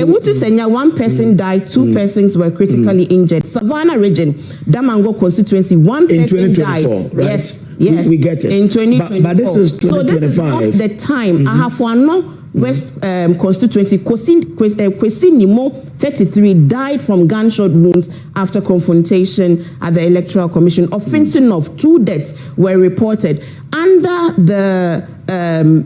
Wutu Senya, one person died, two persons were critically injured. Savannah region, Damango constituency, one person died. Right? Yes, we get it. In 2024. But this is 2025. So this is not the time. Ahafuano West constituency, Kwesi Nimo, 33, died from gunshot wounds after confrontation at the Electoral Commission. Offensive of 2 deaths were reported under the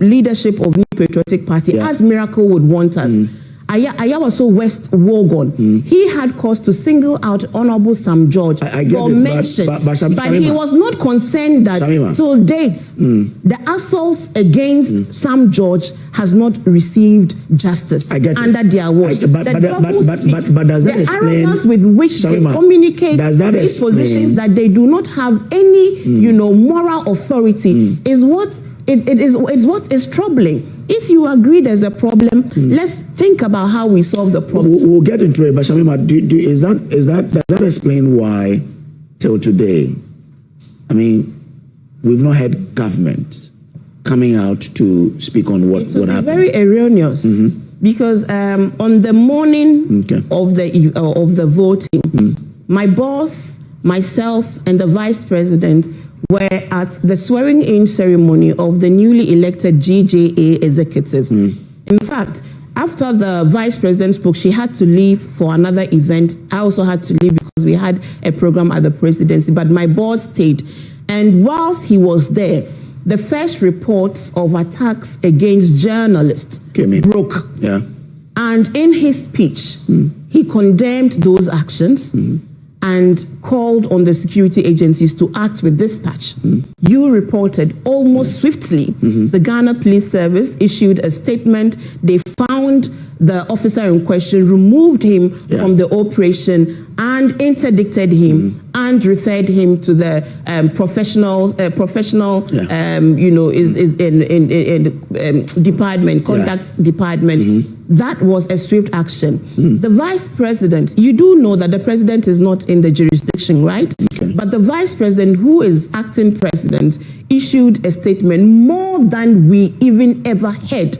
leadership of New Patriotic Party, as Miracle would want us. Ayawaso West Wogon, he had cause to single out Honorable Sam George for mention, but he was not concerned that till date, the assault against Sam George has not received justice under their watch. But does that explain the arrogance with which they communicate these positions that they do not have any, moral authority is what what is troubling. If you agree there's a problem, let's think about how we solve the problem. We'll get into it, but Shamima, does that explain why till today, I mean, we've not had government coming out to speak on what happened? Very erroneous, because on the morning of the voting, my boss, myself, and the vice president were at the swearing-in ceremony of the newly elected GJA executives. In fact, after the vice president spoke, she had to leave for another event. I also had to leave because we had a program at the presidency, but my boss stayed. And whilst he was there, the first reports of attacks against journalists broke. And in his speech, he condemned those actions and called on the security agencies to act with dispatch. You reported almost swiftly. The Ghana Police Service issued a statement. They found the officer in question, removed him from the operation, and interdicted him and referred him to the professional department, conduct department. That was a swift action. The vice president, you do know that the president is not in the jurisdiction, right? But the vice president, who is acting president, issued a statement more than we even ever had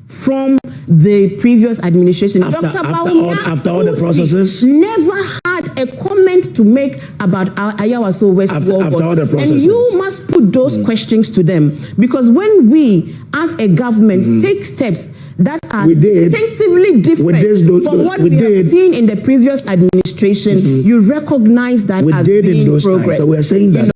from the previous administration. After all the processes? Never had a comment to make about Ayawaso West. After all the processes. And you must put those questions to them, because when we, as a government, take steps that are distinctively different from what we have seen in the previous administration, you recognize that as being progress. So we are saying that